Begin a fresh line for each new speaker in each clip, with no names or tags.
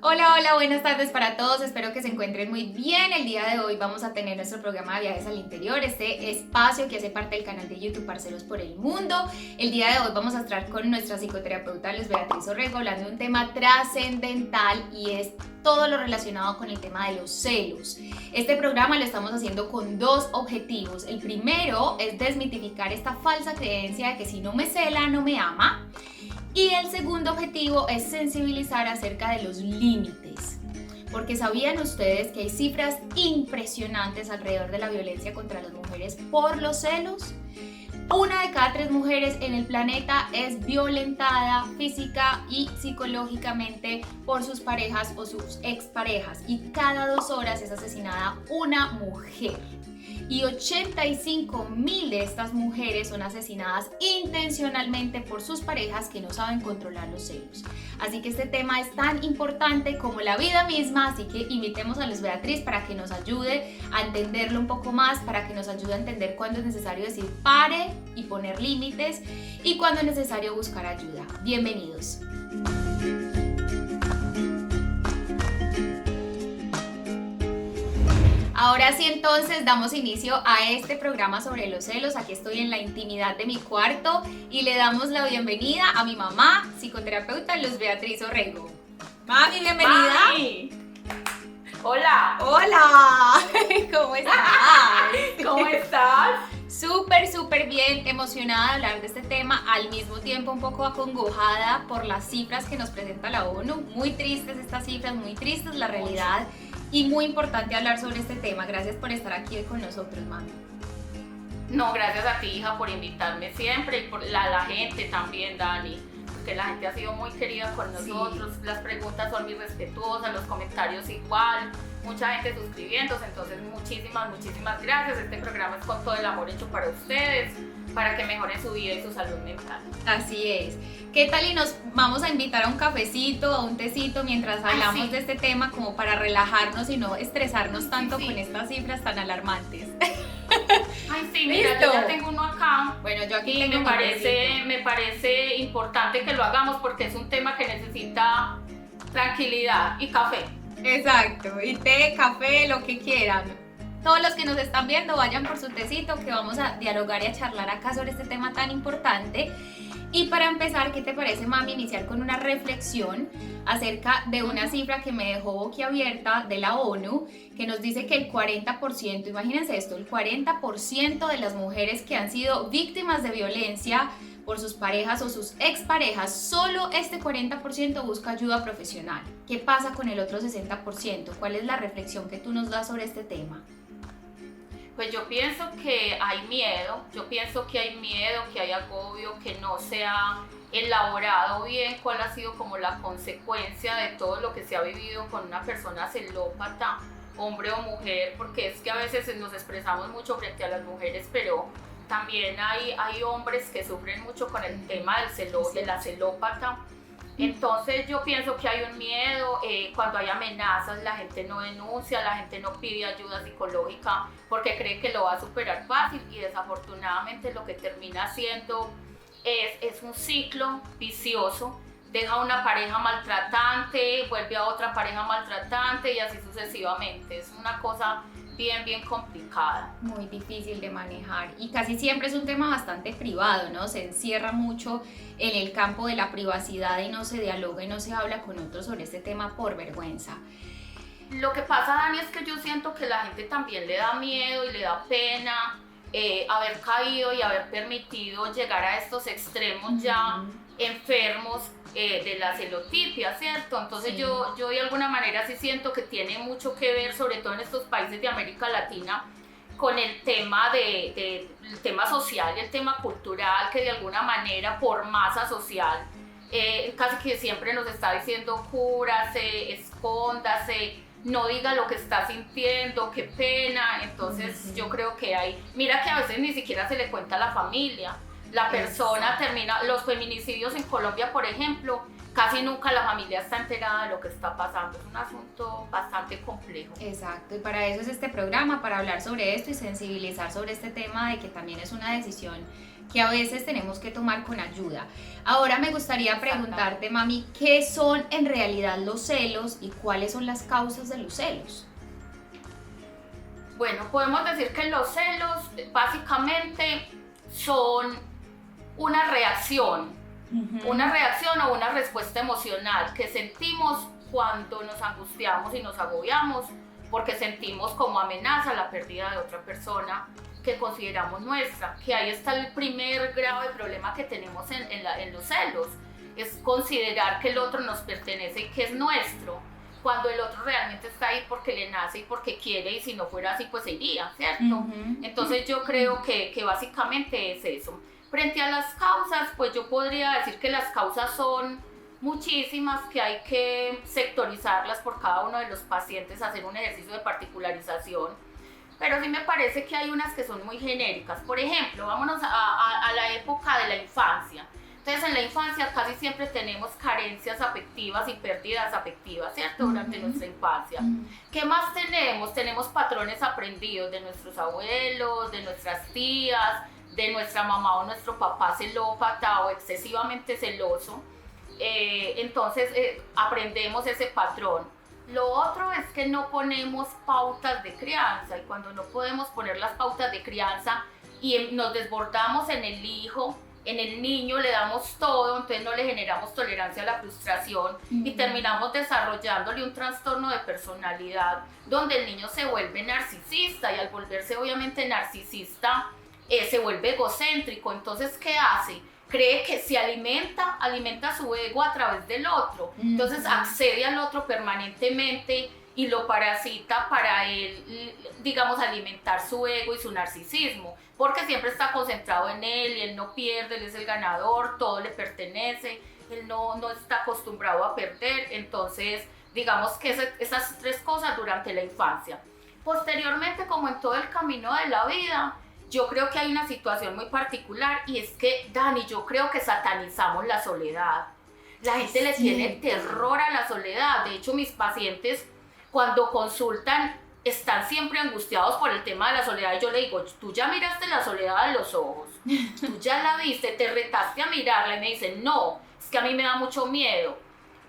Hola, hola, buenas tardes para todos, espero que se encuentren muy bien. El día de hoy vamos a tener nuestro programa de viajes al interior, este espacio que hace parte del canal de YouTube Parceros por el Mundo. El día de hoy vamos a estar con nuestra psicoterapeuta Luz Beatriz Orrego hablando de un tema trascendental y es todo lo relacionado con el tema de los celos. Este programa lo estamos haciendo con dos objetivos. El primero es desmitificar esta falsa creencia de que si no me cela, no me ama. Y el segundo objetivo es sensibilizar acerca de los límites, porque ¿sabían ustedes que hay cifras impresionantes alrededor de la violencia contra las mujeres por los celos? Una de cada 3 mujeres en el planeta es violentada física y psicológicamente por sus parejas o sus exparejas, y cada 2 horas es asesinada una mujer. Y 85.000 de estas mujeres son asesinadas intencionalmente por sus parejas que no saben controlar los celos. Así que este tema es tan importante como la vida misma, así que invitemos a Luz Beatriz para que nos ayude a entenderlo un poco más, para que nos ayude a entender cuándo es necesario decir pare y poner límites y cuándo es necesario buscar ayuda. Bienvenidos. Ahora sí, entonces damos inicio a este programa sobre los celos. Aquí estoy en la intimidad de mi cuarto y le damos la bienvenida a mi mamá, psicoterapeuta Luz Beatriz Orrego. Mami, bienvenida.
Mami. Hola.
Hola, ¿cómo estás?
¿Cómo estás?
Súper bien, emocionada de hablar de este tema, al mismo tiempo un poco acongojada por las cifras que nos presenta la ONU. Muy tristes estas cifras, muy tristes la realidad. Y muy importante hablar sobre este tema. Gracias por estar aquí hoy con nosotros, mami.
No, gracias a ti, hija, por invitarme siempre y por la gente también, Dani. Porque la gente ha sido muy querida con nosotros. Sí. Las preguntas son muy respetuosas, los comentarios igual. Mucha gente suscribiéndose, entonces muchísimas gracias. Este programa es con todo el amor hecho para ustedes, para que mejoren su vida y su salud mental.
Así es. ¿Qué tal y nos vamos a invitar a un cafecito, a un tecito mientras hablamos de este tema como para relajarnos y no estresarnos tanto con estas cifras tan alarmantes?
Ay, sí, mira, yo ya tengo uno acá.
Bueno, yo aquí
y
tengo
me parece importante que lo hagamos porque es un tema que necesita tranquilidad y café.
Exacto, y té, café, lo que quieran. Todos los que nos están viendo vayan por su tecito que vamos a dialogar y a charlar acá sobre este tema tan importante. Y para empezar, ¿qué te parece, mami, iniciar con una reflexión acerca de una cifra que me dejó boquiabierta de la ONU, que nos dice que el 40%, imagínense esto, el 40% de las mujeres que han sido víctimas de violencia por sus parejas o sus exparejas, solo este 40% busca ayuda profesional. ¿Qué pasa con el otro 60%? ¿Cuál es la reflexión que tú nos das sobre este tema?
Pues yo pienso que hay miedo, que hay agobio, que no se ha elaborado bien cuál ha sido como la consecuencia de todo lo que se ha vivido con una persona celópata, hombre o mujer, porque es que a veces nos expresamos mucho frente a las mujeres, pero también hay hombres que sufren mucho con el tema de la celópata. Entonces yo pienso que hay un miedo, cuando hay amenazas la gente no denuncia, la gente no pide ayuda psicológica porque cree que lo va a superar fácil y desafortunadamente lo que termina haciendo es un ciclo vicioso. Deja una pareja maltratante, vuelve a otra pareja maltratante y así sucesivamente. Es una cosa bien complicada.
Muy difícil de manejar y casi siempre es un tema bastante privado, ¿no? Se encierra mucho en el campo de la privacidad y no se dialoga y no se habla con otros sobre este tema por vergüenza.
Lo que pasa, Dani, es que yo siento que la gente también le da miedo y le da pena haber caído y haber permitido llegar a estos extremos ya enfermos de la celotipia, ¿cierto? Entonces sí. yo de alguna manera sí siento que tiene mucho que ver, sobre todo en estos países de América Latina, con el tema el tema social y el tema cultural, que de alguna manera por masa social casi que siempre nos está diciendo cúrase, escóndase, no diga lo que está sintiendo, qué pena. Entonces yo creo que mira que a veces ni siquiera se le cuenta a la familia. La persona termina, los feminicidios en Colombia, por ejemplo, casi nunca la familia está enterada de lo que está pasando. Es un asunto bastante complejo.
Exacto, y para eso es este programa, para hablar sobre esto y sensibilizar sobre este tema de que también es una decisión que a veces tenemos que tomar con ayuda. Ahora me gustaría preguntarte, mami, ¿qué son en realidad los celos y cuáles son las causas de los celos?
Bueno, podemos decir que los celos básicamente son una reacción o una respuesta emocional que sentimos cuando nos angustiamos y nos agobiamos porque sentimos como amenaza la pérdida de otra persona que consideramos nuestra, que ahí está el primer grave problema que tenemos en los celos, es considerar que el otro nos pertenece y que es nuestro, cuando el otro realmente está ahí porque le nace y porque quiere, y si no fuera así pues se iría, ¿cierto? Entonces yo creo que básicamente es eso. Frente a las causas, pues yo podría decir que las causas son muchísimas, que hay que sectorizarlas por cada uno de los pacientes, hacer un ejercicio de particularización, pero sí me parece que hay unas que son muy genéricas. Por ejemplo, vámonos a la época de la infancia. Entonces en la infancia casi siempre tenemos carencias afectivas y pérdidas afectivas, ¿cierto? Durante nuestra infancia. ¿Qué más tenemos? Tenemos patrones aprendidos de nuestros abuelos, de nuestras tías, de nuestra mamá o nuestro papá celópata o excesivamente celoso. Entonces aprendemos ese patrón. Lo otro es que no ponemos pautas de crianza, y cuando no podemos poner las pautas de crianza y nos desbordamos en el hijo, en el niño, le damos todo, entonces no le generamos tolerancia a la frustración y terminamos desarrollándole un trastorno de personalidad donde el niño se vuelve narcisista, y al volverse obviamente narcisista se vuelve egocéntrico. Entonces, ¿qué hace? Cree que se alimenta su ego a través del otro, entonces accede al otro permanentemente y lo parasita para él, digamos, alimentar su ego y su narcisismo, porque siempre está concentrado en él y él no pierde, él es el ganador, todo le pertenece, él no está acostumbrado a perder. Entonces, digamos que esas tres cosas durante la infancia. Posteriormente, como en todo el camino de la vida, yo creo que hay una situación muy particular, y es que, Dani, yo creo que satanizamos la soledad. La gente le tiene terror a la soledad. De hecho, mis pacientes, cuando consultan, están siempre angustiados por el tema de la soledad. Y yo le digo, tú ya miraste la soledad a los ojos, tú ya la viste, te retaste a mirarla. Y me dicen, no, es que a mí me da mucho miedo.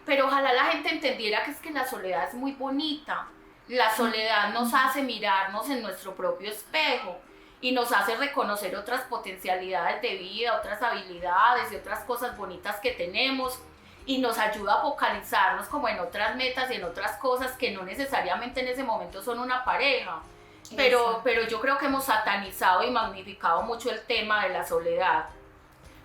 Pero ojalá la gente entendiera que es que la soledad es muy bonita. La soledad nos hace mirarnos en nuestro propio espejo y nos hace reconocer otras potencialidades de vida, otras habilidades y otras cosas bonitas que tenemos, y nos ayuda a focalizarnos como en otras metas y en otras cosas que no necesariamente en ese momento son una pareja. Pero yo creo que hemos satanizado y magnificado mucho el tema de la soledad.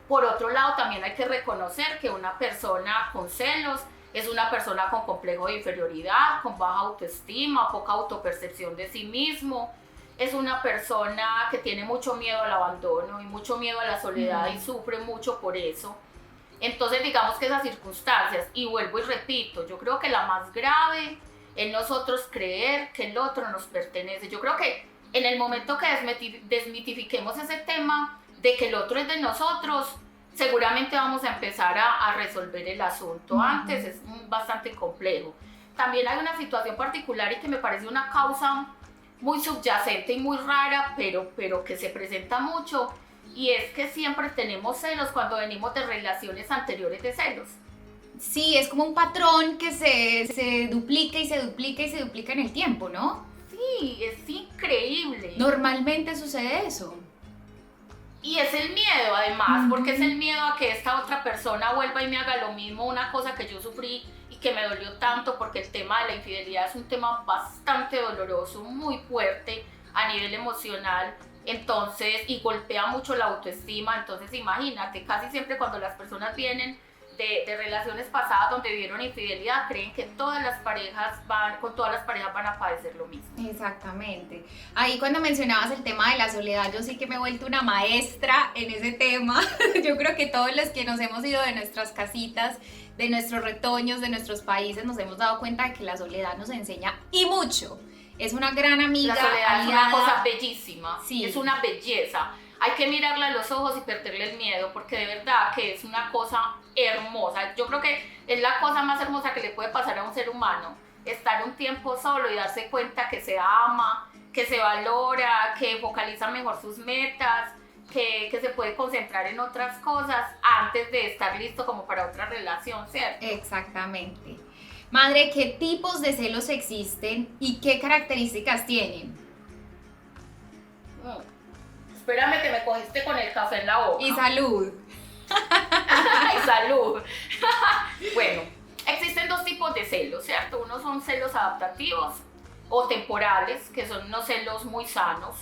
Por otro lado, también hay que reconocer que una persona con celos es una persona con complejo de inferioridad, con baja autoestima, poca autopercepción de sí mismo. Es una persona que tiene mucho miedo al abandono y mucho miedo a la soledad y sufre mucho por eso. Entonces, digamos que esas circunstancias, y vuelvo y repito, yo creo que la más grave es nosotros creer que el otro nos pertenece. Yo creo que en el momento que desmitifiquemos ese tema de que el otro es de nosotros, seguramente vamos a empezar a resolver el asunto. Antes es bastante complejo. También hay una situación particular y que me parece una causa muy subyacente y muy rara, pero que se presenta mucho, y es que siempre tenemos celos cuando venimos de relaciones anteriores de celos.
Sí, es como un patrón que se duplica y se duplica y se duplica en el tiempo, ¿no?
Sí, es increíble.
Normalmente sucede eso.
Y es el miedo, además, porque es el miedo a que esta otra persona vuelva y me haga lo mismo, una cosa que yo sufrí y que me dolió tanto, porque el tema de la infidelidad es un tema bastante doloroso, muy fuerte a nivel emocional, entonces, y golpea mucho la autoestima. Entonces imagínate, casi siempre cuando las personas vienen de relaciones pasadas donde vivieron infidelidad, creen que con todas las parejas van a padecer lo mismo.
Exactamente. Ahí cuando mencionabas el tema de la soledad, yo sí que me he vuelto una maestra en ese tema. Yo creo que todos los que nos hemos ido de nuestras casitas, de nuestros retoños, de nuestros países, nos hemos dado cuenta de que la soledad nos enseña y mucho. Es una gran amiga.
La soledad es una cosa bellísima,
sí.
Es una belleza. Hay que mirarla a los ojos y perderle el miedo, porque de verdad que es una cosa hermosa. Yo creo que es la cosa más hermosa que le puede pasar a un ser humano, estar un tiempo solo y darse cuenta que se ama, que se valora, que focaliza mejor sus metas, que se puede concentrar en otras cosas antes de estar listo como para otra relación, ¿cierto?
Exactamente. Madre, ¿qué tipos de celos existen y qué características tienen?
Espérame que me cogiste con el café en la boca.
Y salud.
¡Ay, salud! Bueno, existen dos tipos de celos, ¿cierto? Unos son celos adaptativos o temporales, que son unos celos muy sanos.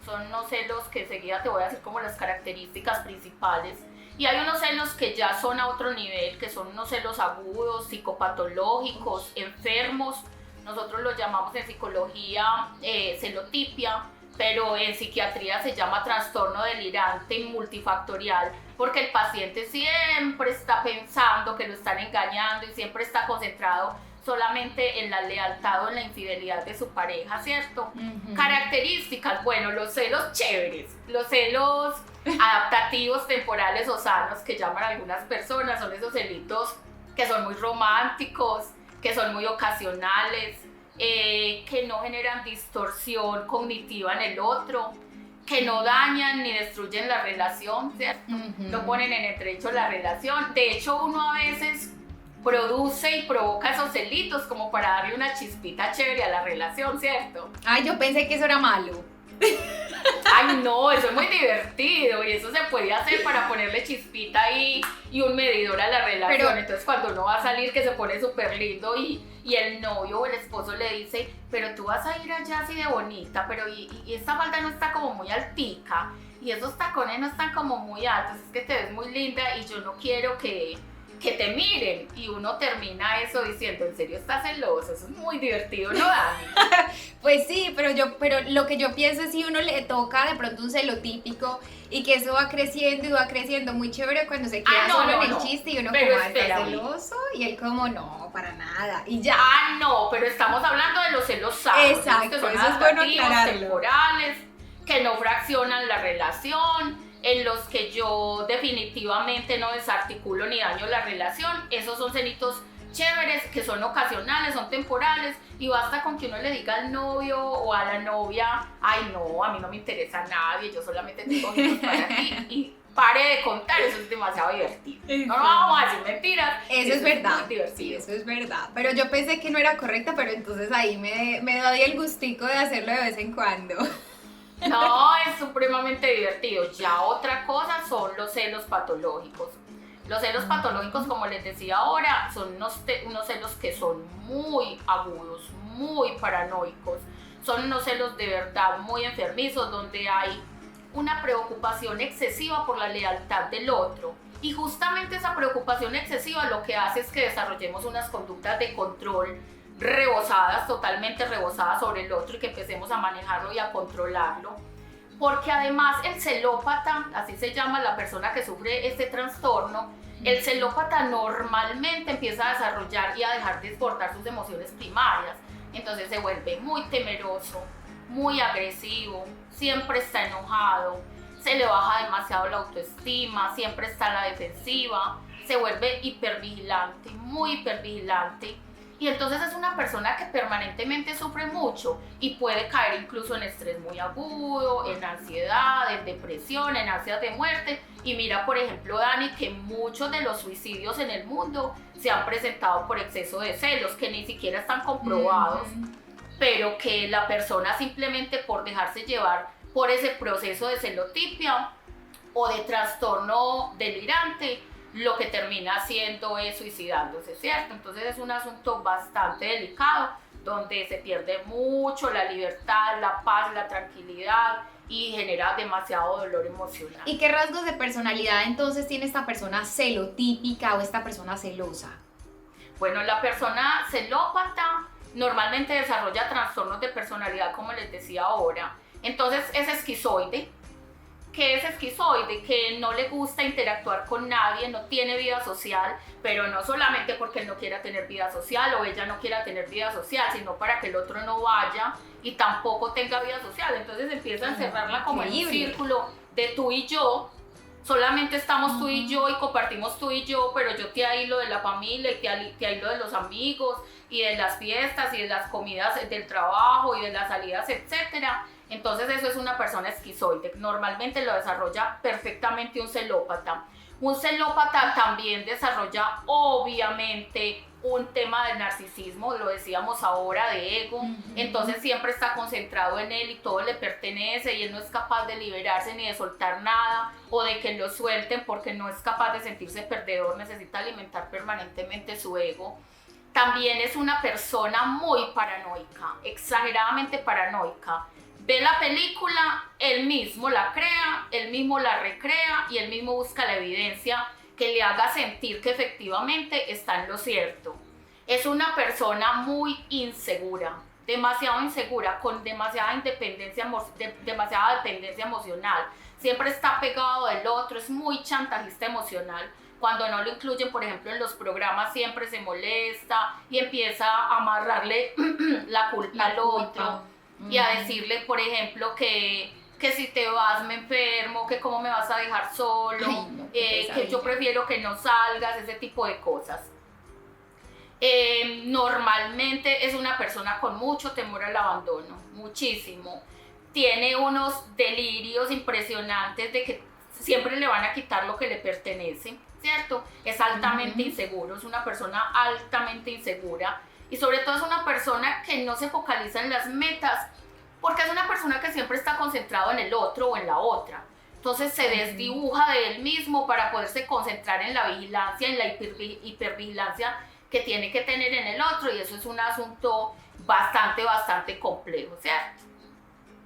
Son unos celos que enseguida te voy a decir como las características principales. Y hay unos celos que ya son a otro nivel, que son unos celos agudos, psicopatológicos, enfermos. Nosotros los llamamos en psicología celotipia, pero en psiquiatría se llama trastorno delirante multifactorial, porque el paciente siempre está pensando que lo están engañando y siempre está concentrado solamente en la lealtad o en la infidelidad de su pareja, ¿cierto? Características, bueno, los celos chéveres, los celos adaptativos, temporales o sanos que llaman algunas personas, son esos celitos que son muy románticos, que son muy ocasionales, que no generan distorsión cognitiva en el otro, que no dañan ni destruyen la relación, ¿cierto? No ponen en entredicho la relación. De hecho, uno a veces produce y provoca esos celitos como para darle una chispita chévere a la relación, ¿cierto?
Ay, yo pensé que eso era malo.
Ay, no, eso es muy divertido y eso se puede hacer para ponerle chispita ahí y un medidor a la relación. Pero entonces cuando uno va a salir que se pone súper lindo y el novio o el esposo le dice, pero tú vas a ir allá así de bonita, pero y esta falda no está como muy altica y esos tacones no están como muy altos, es que te ves muy linda y yo no quiero que te miren, y uno termina eso diciendo, ¿en serio estás celoso? Eso es muy divertido, ¿no, Dani?
Pues sí, pero lo que yo pienso es si uno le toca de pronto un celo típico y que eso va creciendo muy chévere cuando se queda solo en el chiste y uno
pero
como está celoso y él como no, para nada, y ya.
No, pero estamos hablando de los celos sanos.
Exacto,
que son
eso es bueno aclararlo.
Temporales, que no fraccionan la relación, en los que yo definitivamente no desarticulo ni daño la relación. Esos son celitos chéveres, que son ocasionales, son temporales, y basta con que uno le diga al novio o a la novia, ay no, a mí no me interesa a nadie, yo solamente tengo ojos para ti, y pare de contar, eso es demasiado divertido. No vamos a decir mentiras.
Eso es verdad.
Muy divertido.
Sí, eso es verdad. Pero yo pensé que no era correcta, pero entonces ahí me doy el gustico de hacerlo de vez en cuando.
No, es supremamente divertido. Ya otra cosa son los celos patológicos. Los celos patológicos, como les decía ahora, son unos celos que son muy agudos, muy paranoicos. Son unos celos de verdad muy enfermizos, donde hay una preocupación excesiva por la lealtad del otro. Y justamente esa preocupación excesiva lo que hace es que desarrollemos unas conductas de control totalmente rebosadas sobre el otro, y que empecemos a manejarlo y a controlarlo. Porque además el celópata, así se llama la persona que sufre este trastorno, el celópata normalmente empieza a desarrollar y a dejar desbordar sus emociones primarias. Entonces se vuelve muy temeroso, muy agresivo, siempre está enojado, se le baja demasiado la autoestima, siempre está en la defensiva, se vuelve hipervigilante, muy hipervigilante. Y entonces es una persona que permanentemente sufre mucho y puede caer incluso en estrés muy agudo, en ansiedad, en depresión, en ansias de muerte. Y mira, por ejemplo, Dani, que muchos de los suicidios en el mundo se han presentado por exceso de celos, que ni siquiera están comprobados, pero que la persona simplemente por dejarse llevar por ese proceso de celotipia o de trastorno delirante, lo que termina haciendo es suicidándose, ¿cierto? Entonces es un asunto bastante delicado, donde se pierde mucho la libertad, la paz, la tranquilidad, y genera demasiado dolor emocional.
¿Y qué rasgos de personalidad entonces tiene esta persona celotípica o esta persona celosa?
Bueno, la persona celópata normalmente desarrolla trastornos de personalidad, como les decía ahora. Entonces es esquizoide. ¿Qué es esquizoide? Que no le gusta interactuar con nadie, no tiene vida social, pero no solamente porque él no quiera tener vida social o ella no quiera tener vida social, sino para que el otro no vaya y tampoco tenga vida social. Entonces empieza a encerrarla como en un círculo de tú y yo. Solamente estamos tú y yo y compartimos tú y yo, pero yo te aíslo de la familia y te aíslo de los amigos y de las fiestas y de las comidas del trabajo y de las salidas, etcétera. Entonces eso es una persona esquizoide. Normalmente lo desarrolla perfectamente un celópata. Un celópata también desarrolla obviamente un tema de narcisismo, lo decíamos ahora, de ego. Entonces siempre está concentrado en él y todo le pertenece y él no es capaz de liberarse ni de soltar nada o de que lo suelten porque no es capaz de sentirse perdedor, necesita alimentar permanentemente su ego. También es una persona muy paranoica, exageradamente paranoica. Ve la película, él mismo la crea, él mismo la recrea y él mismo busca la evidencia que le haga sentir que efectivamente está en lo cierto. Es una persona muy insegura, demasiado insegura, con demasiada dependencia emocional. Siempre está pegado del otro, es muy chantajista emocional. Cuando no lo incluyen, por ejemplo, en los programas, siempre se molesta y empieza a amarrarle la culpa al otro y a decirle, por ejemplo, que si te vas me enfermo, que cómo me vas a dejar solo, que yo prefiero que no salgas, ese tipo de cosas. Normalmente es una persona con mucho temor al abandono, muchísimo. Tiene unos delirios impresionantes de que siempre le van a quitar lo que le pertenece, ¿cierto? Es altamente inseguro, es una persona altamente insegura y sobre todo es una persona que no se focaliza en las metas porque es una persona que siempre está concentrado en el otro o en la otra. Entonces se desdibuja de él mismo para poderse concentrar en la vigilancia, en la hipervigilancia que tiene que tener en el otro y eso es un asunto bastante complejo, ¿cierto?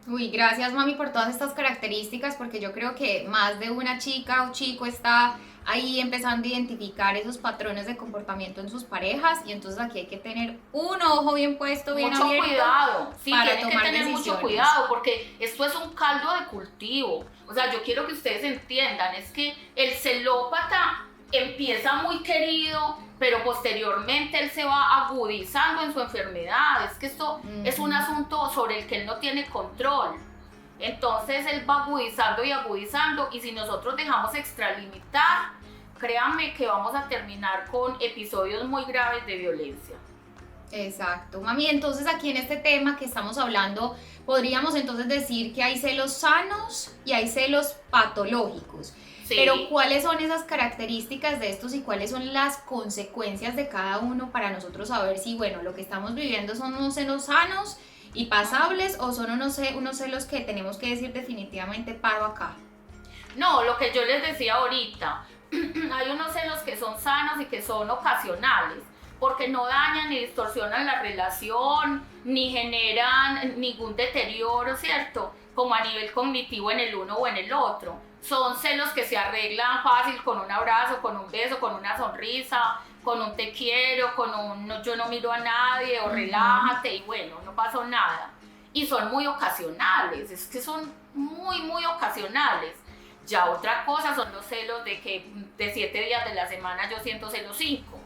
Uy, gracias mami por todas estas características porque yo creo que más de una chica o chico está ahí empezando a identificar esos patrones de comportamiento en sus parejas y entonces aquí hay que tener un ojo bien puesto, bien
mucho
abierto.
Cuidado, sí,
para
tienen que tener
decisiones.
Mucho cuidado porque esto es un caldo de cultivo. O sea, yo quiero que ustedes entiendan, es que el celópata empieza muy querido, pero posteriormente él se va agudizando en su enfermedad. Es que esto es un asunto sobre el que él no tiene control. Entonces él va agudizando y si nosotros dejamos extralimitar, créanme que vamos a terminar con episodios muy graves de violencia.
Exacto, mami. Entonces aquí en este tema que estamos hablando, podríamos entonces decir que hay celos sanos y hay celos patológicos. Sí. Pero ¿cuáles son esas características de estos y cuáles son las consecuencias de cada uno para nosotros saber si, bueno, lo que estamos viviendo son unos celos sanos y pasables o son unos celos que tenemos que decir definitivamente paro acá?
No, lo que yo les decía ahorita, hay unos celos que son sanos y que son ocasionales, porque no dañan ni distorsionan la relación, ni generan ningún deterioro, ¿cierto? Como a nivel cognitivo en el uno o en el otro. Son celos que se arreglan fácil con un abrazo, con un beso, con una sonrisa, con un te quiero, con un no, yo no miro a nadie o relájate y bueno, no pasó nada. Y son muy ocasionales, es que son muy ocasionales. Ya otra cosa son los celos de que de 7 días de la semana yo siento celos 5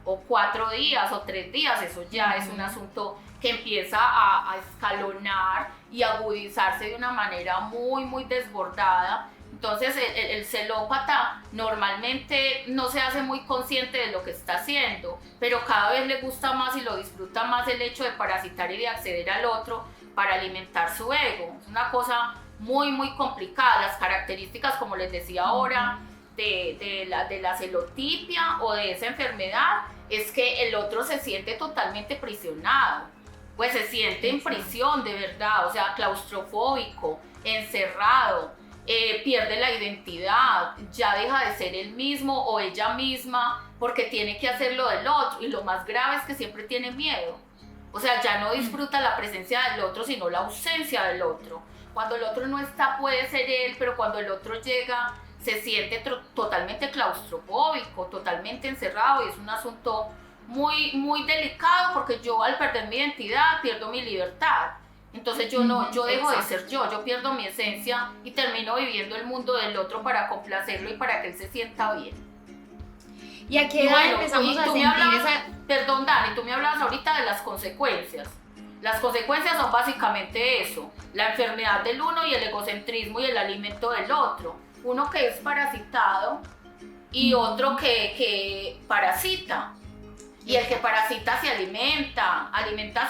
o 4 días o 3 días, eso ya es un asunto que empieza a escalonar y agudizarse de una manera muy desbordada. Entonces el celópata normalmente no se hace muy consciente de lo que está haciendo, pero cada vez le gusta más y lo disfruta más el hecho de parasitar y de acceder al otro para alimentar su ego. Es una cosa muy complicada. Las características, como les decía ahora, de la celotipia o de esa enfermedad es que el otro se siente totalmente prisionado, pues se siente en prisión de verdad, o sea, claustrofóbico, encerrado, pierde la identidad, ya deja de ser él mismo o ella misma porque tiene que hacer lo del otro y lo más grave es que siempre tiene miedo, o sea, ya no disfruta la presencia del otro sino la ausencia del otro. Cuando el otro no está puede ser él, pero cuando el otro llega se siente totalmente claustrofóbico, totalmente encerrado y es un asunto muy delicado porque yo al perder mi identidad pierdo mi libertad. Entonces yo dejo de ser yo pierdo mi esencia y termino viviendo el mundo del otro para complacerlo y para que él se sienta bien.
¿Y a qué edad empezamos a sentir esa...?
Perdón, Dani, tú me hablabas ahorita de las consecuencias. Las consecuencias son básicamente eso, la enfermedad del uno y el egocentrismo y el alimento del otro. Uno que es parasitado y otro que parasita. Y el que parasita se alimenta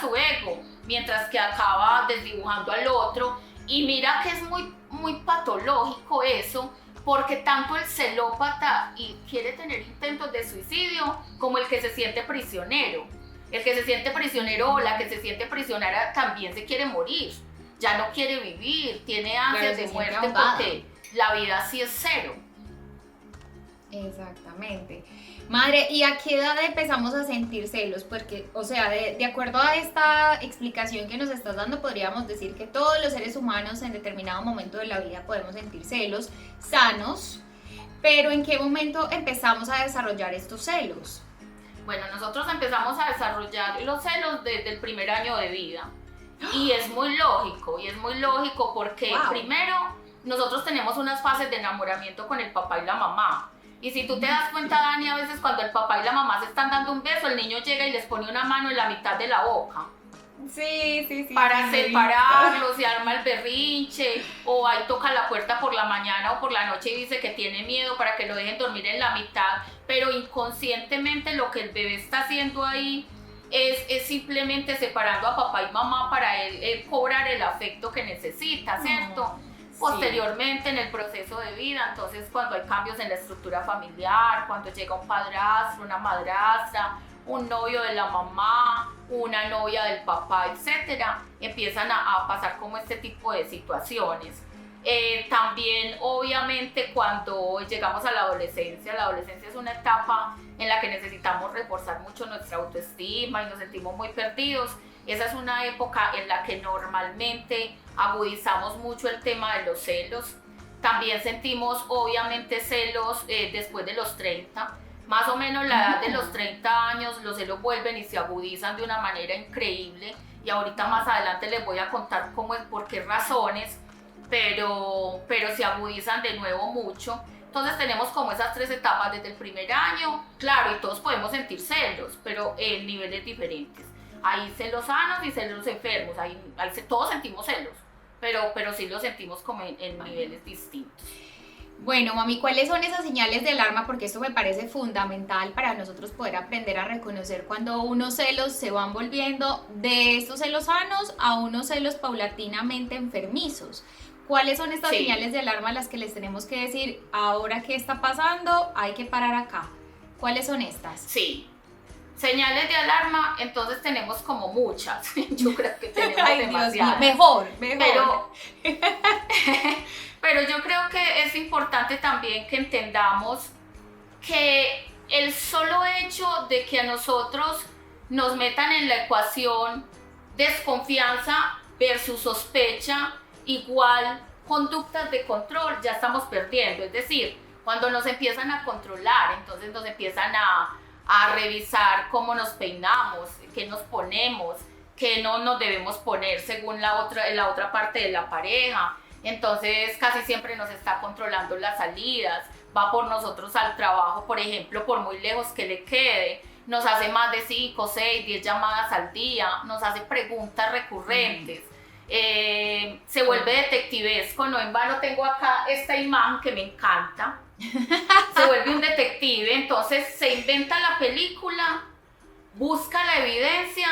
su ego, mientras que acaba desdibujando al otro Y mira que es muy, muy patológico eso, porque tanto el celópata y quiere tener intentos de suicidio como el que se siente prisionero. El que se siente prisionero o la que se siente prisionera también se quiere morir, ya no quiere vivir, tiene ansias de muerte porque la vida sí es cero.
Exactamente. Madre, ¿y a qué edad empezamos a sentir celos? Porque, o sea, de acuerdo a esta explicación que nos estás dando, podríamos decir que todos los seres humanos en determinado momento de la vida podemos sentir celos sanos, pero ¿en qué momento empezamos a desarrollar estos celos?
Bueno, nosotros empezamos a desarrollar los celos desde el primer año de vida. Y es muy lógico porque primero nosotros tenemos unas fases de enamoramiento con el papá y la mamá. Y si tú te das cuenta, Dani, a veces cuando el papá y la mamá se están dando un beso, el niño llega y les pone una mano en la mitad de la boca.
Sí.
Para separarlos, y arma el berrinche, o ahí toca la puerta por la mañana o por la noche y dice que tiene miedo para que lo dejen dormir en la mitad, pero inconscientemente lo que el bebé está haciendo ahí es simplemente separando a papá y mamá para él cobrar el afecto que necesita, ¿cierto? Posteriormente en el proceso de vida, entonces cuando hay cambios en la estructura familiar, cuando llega un padrastro, una madrastra, un novio de la mamá, una novia del papá, etcétera, empiezan a pasar como este tipo de situaciones. También obviamente cuando llegamos a la adolescencia es una etapa en la que necesitamos reforzar mucho nuestra autoestima y nos sentimos muy perdidos. Esa es una época en la que normalmente agudizamos mucho el tema de los celos. También sentimos obviamente celos después de los 30. Más o menos la edad de los 30 años los celos vuelven y se agudizan de una manera increíble. Y ahorita más adelante les voy a contar por qué razones, pero se agudizan de nuevo mucho. Entonces tenemos como esas 3 etapas desde el primer año. Claro, y todos podemos sentir celos, pero en niveles diferentes. Hay celos sanos y celos enfermos, todos sentimos celos, pero sí los sentimos como en niveles distintos.
Bueno, mami, ¿cuáles son esas señales de alarma? Porque esto me parece fundamental para nosotros poder aprender a reconocer cuando unos celos se van volviendo de estos celos sanos a unos celos paulatinamente enfermizos. ¿Cuáles son estas señales de alarma a las que les tenemos que decir, ahora qué está pasando, hay que parar acá? ¿Cuáles son estas?
Sí. Señales de alarma, entonces tenemos como muchas. Yo creo que tenemos demasiadas.
Mejor.
Pero yo creo que es importante también que entendamos que el solo hecho de que a nosotros nos metan en la ecuación desconfianza versus sospecha igual conductas de control, ya estamos perdiendo. Es decir, cuando nos empiezan a controlar, entonces nos empiezan a revisar cómo nos peinamos, qué nos ponemos, qué no nos debemos poner según la otra parte de la pareja. Entonces casi siempre nos está controlando las salidas, va por nosotros al trabajo, por ejemplo, por muy lejos que le quede, nos hace más de 5, 6, 10 llamadas al día, nos hace preguntas recurrentes, se vuelve detectivesco, no en vano tengo acá esta imagen que me encanta. Se vuelve un detective, entonces se inventa la película, busca la evidencia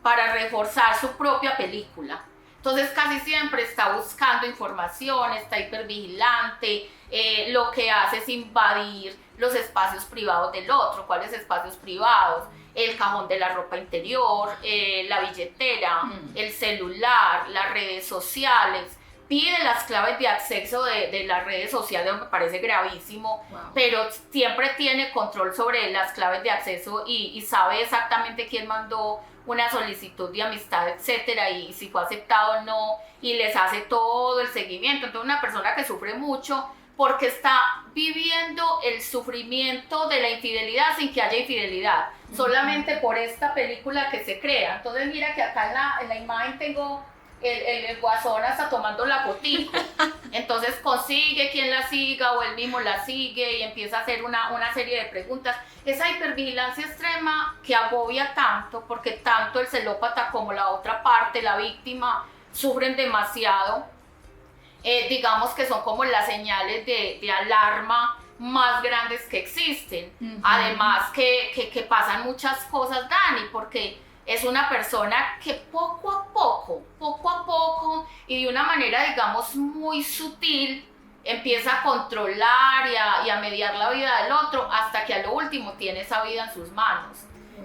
para reforzar su propia película. Entonces casi siempre está buscando información, está hipervigilante, lo que hace es invadir los espacios privados del otro. ¿Cuáles espacios privados? El cajón de la ropa interior, la billetera, el celular, las redes sociales. Pide las claves de acceso de las redes sociales, me parece gravísimo, pero siempre tiene control sobre las claves de acceso y sabe exactamente quién mandó una solicitud de amistad, etcétera, y si fue aceptado o no, y les hace todo el seguimiento. Entonces una persona que sufre mucho porque está viviendo el sufrimiento de la infidelidad sin que haya infidelidad, solamente por esta película que se crea. Entonces mira que acá en la imagen tengo el guasón hasta tomando la fotico, entonces consigue quien la siga o él mismo la sigue y empieza a hacer una serie de preguntas. Esa hipervigilancia extrema que agobia tanto, porque tanto el celópata como la otra parte, la víctima, sufren demasiado. Digamos que son como las señales de alarma más grandes que existen. Además que pasan muchas cosas, Dani, porque es una persona que poco a poco y de una manera, digamos, muy sutil, empieza a controlar y a mediar la vida del otro hasta que a lo último tiene esa vida en sus manos.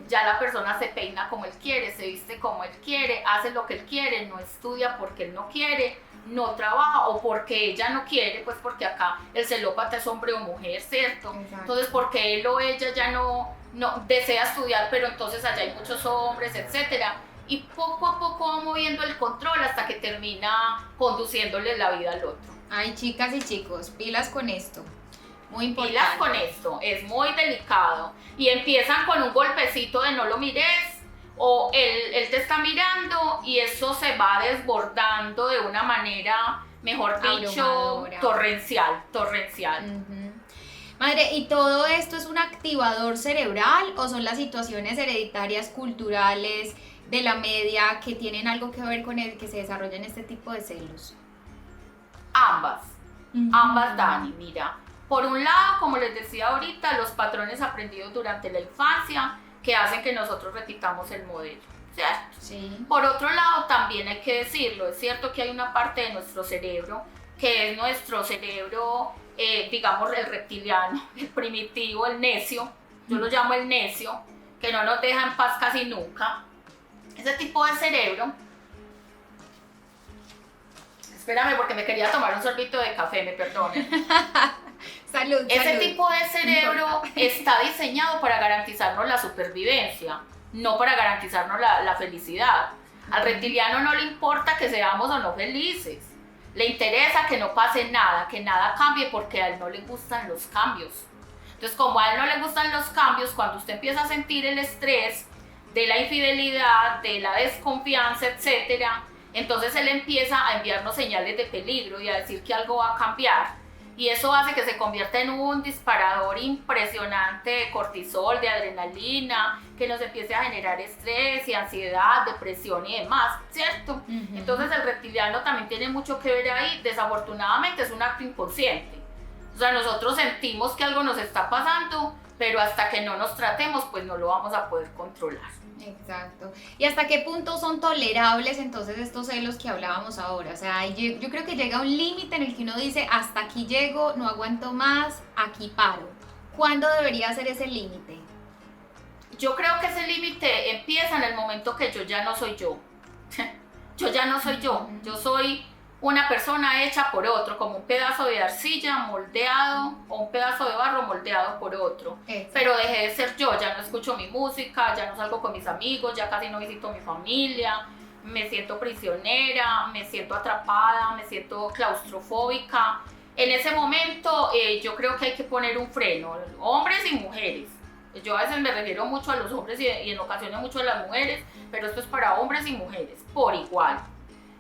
Ya la persona se peina como él quiere, se viste como él quiere, hace lo que él quiere, no estudia porque él no quiere, no trabaja o porque ella no quiere, pues porque acá el celópata es hombre o mujer, ¿cierto?
Exacto.
Entonces porque él o ella ya no desea estudiar, pero entonces allá hay muchos hombres, etcétera. Y poco a poco va moviendo el control hasta que termina conduciéndole la vida al otro.
Ay, chicas y chicos, pilas con esto. Muy importante.
Pilas con esto, es muy delicado. Y empiezan con un golpecito de no lo mires, o él te está mirando y eso se va desbordando de una manera, mejor dicho,
abrumadora.
torrencial.
Ujú. Madre, ¿y todo esto es un activador cerebral o son las situaciones hereditarias, culturales, de la media que tienen algo que ver con el que se desarrollan este tipo de celos?
Ambas, Dani, mira. Por un lado, como les decía ahorita, los patrones aprendidos durante la infancia que hacen que nosotros repitamos el modelo, ¿cierto?
Sí.
Por otro lado, también hay que decirlo, es cierto que hay una parte de nuestro cerebro que es nuestro cerebro, digamos, el reptiliano, el primitivo, el necio, yo lo llamo el necio, que no nos deja en paz casi nunca. Ese tipo de cerebro, espérame porque me quería tomar un sorbito de café, me perdonen.
Salud.
Ese tipo de cerebro está diseñado para garantizarnos la supervivencia, no para garantizarnos la felicidad. Al reptiliano no le importa que seamos o no felices, le interesa que no pase nada, que nada cambie porque a él no le gustan los cambios. Entonces, como a él no le gustan los cambios, cuando usted empieza a sentir el estrés de la infidelidad, de la desconfianza, etcétera, entonces él empieza a enviarnos señales de peligro y a decir que algo va a cambiar. Y eso hace que se convierta en un disparador impresionante de cortisol, de adrenalina, que nos empiece a generar estrés y ansiedad, depresión y demás, ¿cierto?
Uh-huh.
Entonces el reptiliano también tiene mucho que ver ahí. Desafortunadamente es un acto inconsciente. O sea, nosotros sentimos que algo nos está pasando, pero hasta que no nos tratemos, pues no lo vamos a poder controlar.
Exacto. ¿Y hasta qué punto son tolerables entonces estos celos que hablábamos ahora? O sea, yo creo que llega un límite en el que uno dice, hasta aquí llego, no aguanto más, aquí paro. ¿Cuándo debería ser ese límite?
Yo creo que ese límite empieza en el momento que yo ya no soy yo. Yo ya no soy yo. Yo soy una persona hecha por otro, como un pedazo de arcilla moldeado o un pedazo de barro moldeado por otro.
Exacto.
Pero dejé de ser yo, ya no escucho mi música, ya no salgo con mis amigos, ya casi no visito a mi familia, me siento prisionera, me siento atrapada, me siento claustrofóbica. En ese momento yo creo que hay que poner un freno, hombres y mujeres. Yo a veces me refiero mucho a los hombres y en ocasiones mucho a las mujeres, pero esto es para hombres y mujeres, por igual.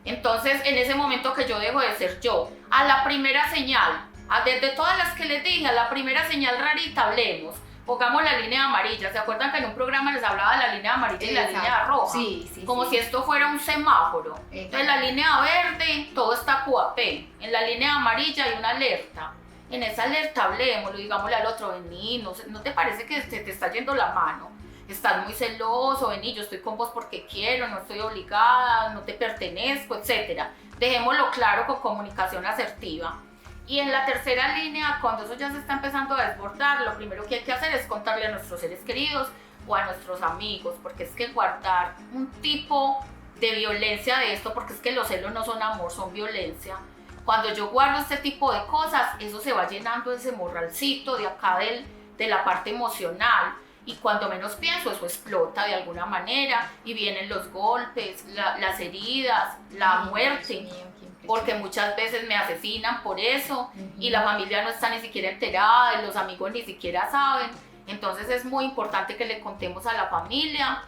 Entonces, en ese momento que yo dejo de ser yo, a la primera señal, desde todas las que les dije, a la primera señal rarita hablemos, pongamos la línea amarilla. ¿Se acuerdan que en un programa les hablaba de la línea amarilla y la línea roja?
Sí, sí.
Como
sí.
si esto fuera un semáforo.
Exacto.
Entonces, en la línea verde todo está QAP, en la línea amarilla hay una alerta. En esa alerta hablemos, digámosle al otro, vení, ¿no te parece que te está yendo la mano? Estás muy celoso, vení, yo estoy con vos porque quiero, no estoy obligada, no te pertenezco, etc. Dejémoslo claro con comunicación asertiva. Y en la tercera línea, cuando eso ya se está empezando a desbordar, lo primero que hay que hacer es contarle a nuestros seres queridos o a nuestros amigos, porque es que guardar un tipo de violencia de esto, porque es que los celos no son amor, son violencia. Cuando yo guardo este tipo de cosas, eso se va llenando ese morralcito de acá de la parte emocional. Y cuando menos pienso, eso explota de alguna manera y vienen los golpes, las heridas, la muerte, porque muchas veces me asesinan por eso y la familia no está ni siquiera enterada y los amigos ni siquiera saben. Entonces es muy importante que le contemos a la familia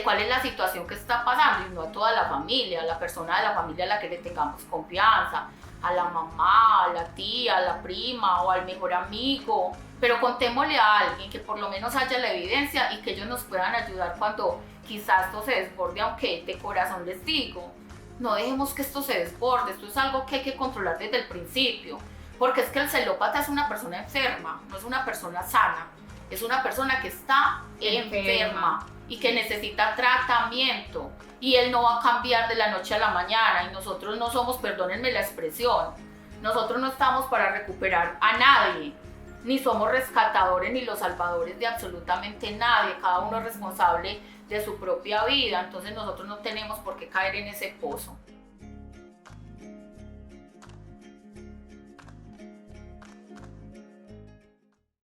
cuál es la situación que está pasando y no a toda la familia, a la persona de la familia a la que le tengamos confianza, a la mamá, a la tía, a la prima o al mejor amigo. Pero contémosle a alguien que por lo menos haya la evidencia y que ellos nos puedan ayudar cuando quizás esto se desborde, aunque de corazón les digo, no dejemos que esto se desborde, esto es algo que hay que controlar desde el principio, porque es que el celópata es una persona enferma, no es una persona sana, es una persona que está enferma y que necesita tratamiento y él no va a cambiar de la noche a la mañana y nosotros no somos, perdónenme la expresión, nosotros no estamos para recuperar a nadie, ni somos rescatadores ni los salvadores de absolutamente nadie, cada uno es responsable de su propia vida, entonces nosotros no tenemos por qué caer en ese pozo.